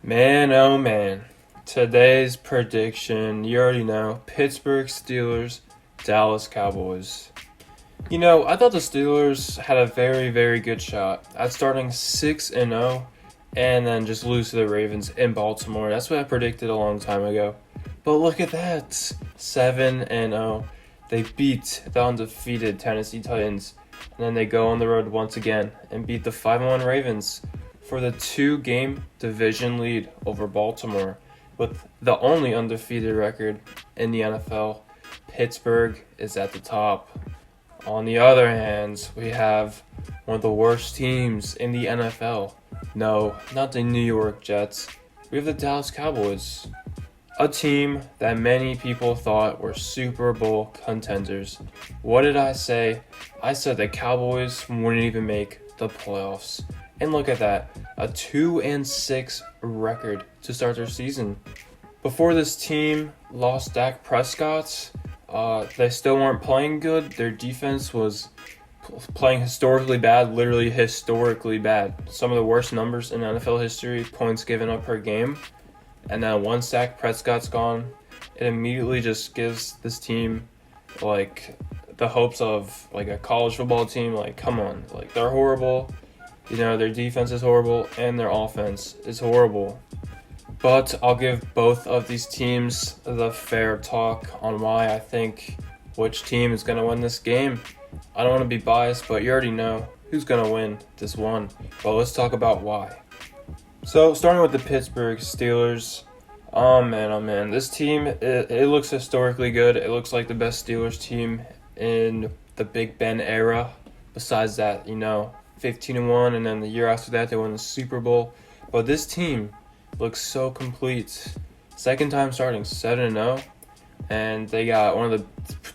Man, oh man. Today's prediction, you already know Pittsburgh Steelers, Dallas Cowboys. I thought the Steelers had a very, very good shot at starting 6-0 and then just lose to the Ravens in Baltimore. That's what I predicted a long time ago. But look at that 7-0. They beat the undefeated Tennessee Titans, and then they go on the road once again and beat the 5-1 Ravens for the 2-game division lead over Baltimore. With the only undefeated record in the NFL, Pittsburgh is at the top. On the other hand, we have one of the worst teams in the NFL. No, not the New York Jets. We have the Dallas Cowboys, a team that many people thought were Super Bowl contenders. What did I say? I said the Cowboys wouldn't even make the playoffs. And look at that, a 2-6 record to start their season. Before this team lost Dak Prescott, they still weren't playing good. Their defense was playing historically bad, literally historically bad. Some of the worst numbers in NFL history, points given up per game. And then once Dak Prescott's gone, it immediately just gives this team the hopes of a college football team. Come on, they're horrible. Their defense is horrible and their offense is horrible. But I'll give both of these teams the fair talk on why I think which team is going to win this game. I don't want to be biased, but you already know who's going to win this one. But let's talk about why. So, starting with the Pittsburgh Steelers. Oh man. This team, it looks historically good. It looks like the best Steelers team in the Big Ben era. Besides that, 15-1, and then the year after that they won the Super Bowl. But this team looks so complete. Second time starting 7-0, and they got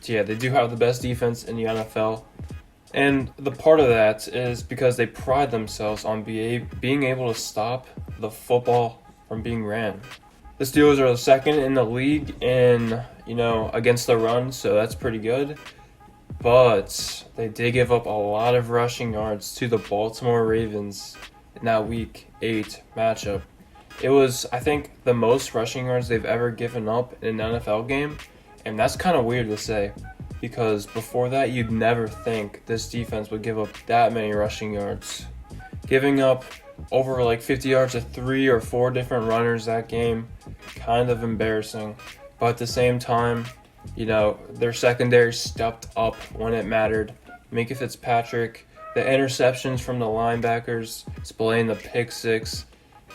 they do have the best defense in the NFL. And the part of that is because they pride themselves on being able to stop the football from being ran. The Steelers are the second in the league in, against the run, so that's pretty good. But they did give up a lot of rushing yards to the Baltimore Ravens in that Week 8 matchup. It was, I think, the most rushing yards they've ever given up in an NFL game, and that's kind of weird to say because before that, you'd never think this defense would give up that many rushing yards. Giving up over 50 yards to 3 or 4 different runners that game, kind of embarrassing. But at the same time, their secondary stepped up when it mattered. Minkah Fitzpatrick, the interceptions from the linebackers, displaying the pick six,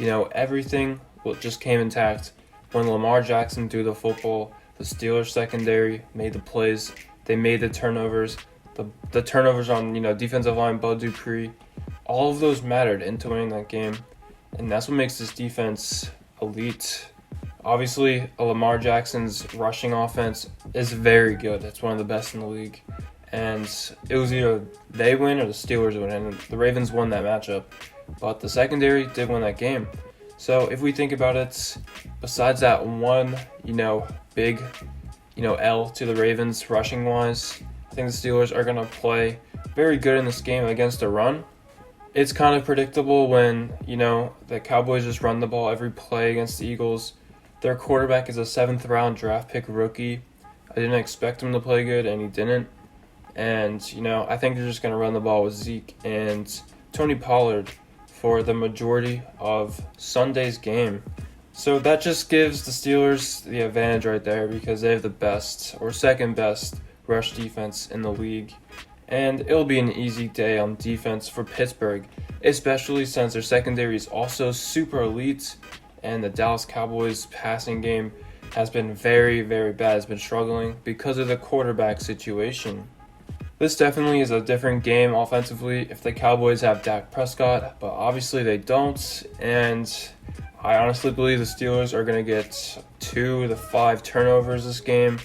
everything just came intact. When Lamar Jackson threw the football, the Steelers secondary made the plays. They made the turnovers. The turnovers on, defensive line, Bud Dupree, all of those mattered into winning that game. And that's what makes this defense elite. Obviously, Lamar Jackson's rushing offense is very good. It's one of the best in the league. And it was either they win or the Steelers win. And the Ravens won that matchup. But the secondary did win that game. So if we think about it, besides that one, big, L to the Ravens rushing-wise, I think the Steelers are going to play very good in this game against a run. It's kind of predictable when, the Cowboys just run the ball every play against the Eagles. Their quarterback is a 7th-round draft pick rookie. I didn't expect him to play good, and he didn't. And, I think they're just going to run the ball with Zeke and Tony Pollard for the majority of Sunday's game. So that just gives the Steelers the advantage right there because they have the best or second best rush defense in the league. And it'll be an easy day on defense for Pittsburgh, especially since their secondary is also super elite and the Dallas Cowboys passing game has been very, very bad. It's been struggling because of the quarterback situation. This definitely is a different game offensively if the Cowboys have Dak Prescott, but obviously they don't. And I honestly believe the Steelers are going to get 2 to 5 turnovers this game,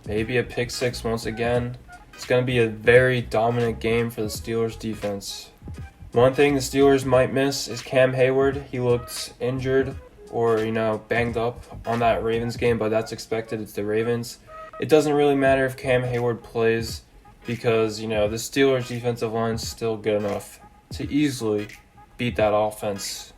maybe a pick six once again. It's going to be a very dominant game for the Steelers defense. One thing the Steelers might miss is Cam Hayward. He looked injured or, banged up on that Ravens game, but that's expected. It's the Ravens. It doesn't really matter if Cam Hayward plays because, the Steelers defensive line is still good enough to easily beat that offense.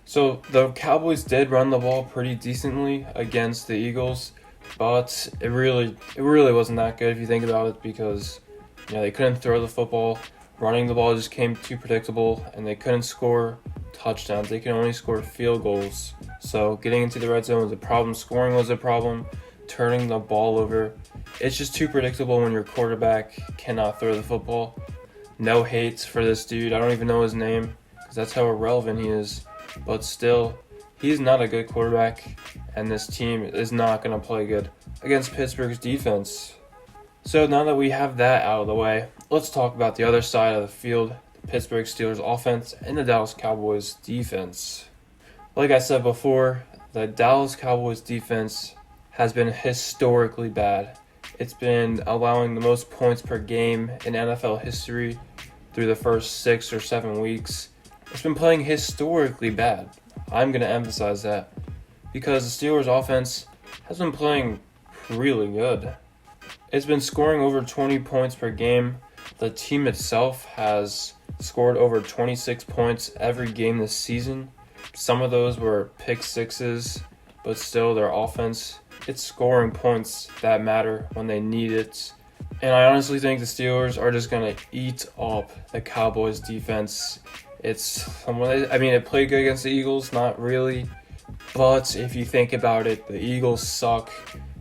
So the Cowboys did run the ball pretty decently against the Eagles, but it really wasn't that good if you think about it, because they couldn't throw the football. Running the ball just came too predictable, and they couldn't score touchdowns. They could only score field goals. So getting into the red zone was a problem. Scoring was a problem. Turning the ball over. It's just too predictable when your quarterback cannot throw the football. No hate for this dude. I don't even know his name because that's how irrelevant he is. But still, he's not a good quarterback, and this team is not going to play good against Pittsburgh's defense. So now that we have that out of the way, let's talk about the other side of the field, the Pittsburgh Steelers offense and the Dallas Cowboys defense. Like I said before, the Dallas Cowboys defense has been historically bad. It's been allowing the most points per game in NFL history through the first 6 or 7 weeks. It's been playing historically bad. I'm going to emphasize that because the Steelers offense has been playing really good. It's been scoring over 20 points per game. The team itself has scored over 26 points every game this season. Some of those were pick sixes, but still their offense, it's scoring points that matter when they need it. And I honestly think the Steelers are just going to eat up the Cowboys defense. It played good against the Eagles, not really. But if you think about it, the Eagles suck.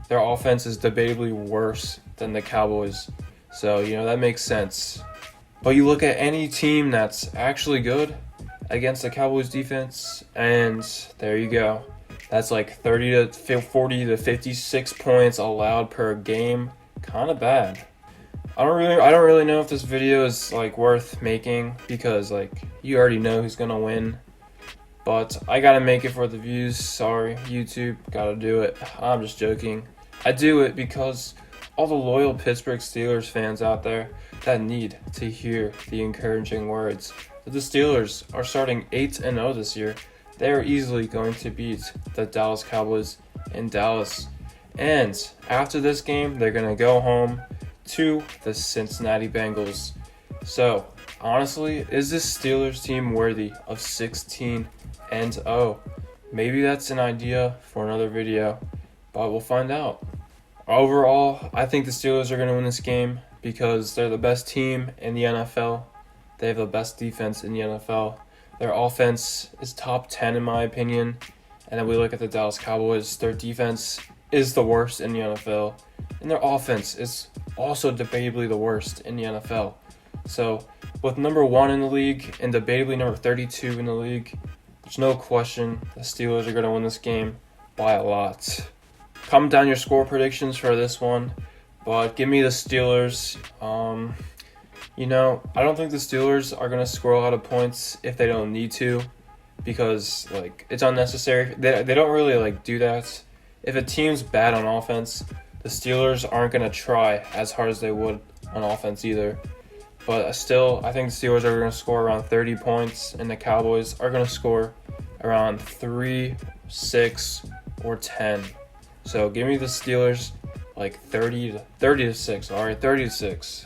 Their offense is debatably worse than the Cowboys. So, that makes sense. But you look at any team that's actually good against the Cowboys defense, and there you go. That's like 30 to 40 to 56 points allowed per game. Kind of bad. I don't really know if this video is worth making because you already know who's gonna win. But I gotta make it for the views. Sorry, YouTube, gotta do it. I'm just joking. I do it because all the loyal Pittsburgh Steelers fans out there that need to hear the encouraging words that the Steelers are starting 8-0 this year. They are easily going to beat the Dallas Cowboys in Dallas. And after this game, they're going to go home to the Cincinnati Bengals. So, honestly, is this Steelers team worthy of 16-0? Maybe that's an idea for another video, but we'll find out. Overall, I think the Steelers are going to win this game because they're the best team in the NFL. They have the best defense in the NFL. Their offense is top 10 in my opinion. And then we look at the Dallas Cowboys. Their defense is the worst in the NFL. And their offense is also debatably the worst in the NFL. So, with number 1 in the league and debatably number 32 in the league, there's no question the Steelers are going to win this game by a lot. Comment down your score predictions for this one, but give me the Steelers. I don't think the Steelers are going to score a lot of points if they don't need to, because it's unnecessary. They don't really do that. If a team's bad on offense, the Steelers aren't going to try as hard as they would on offense either. But still, I think the Steelers are going to score around 30 points, and the Cowboys are going to score around 3, 6, or 10. So give me the Steelers 30 to 6. All right, 30 to 6.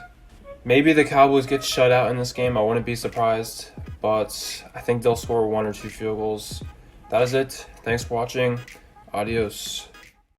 Maybe the Cowboys get shut out in this game. I wouldn't be surprised, but I think they'll score 1 or 2 field goals. That is it. Thanks for watching. Adios.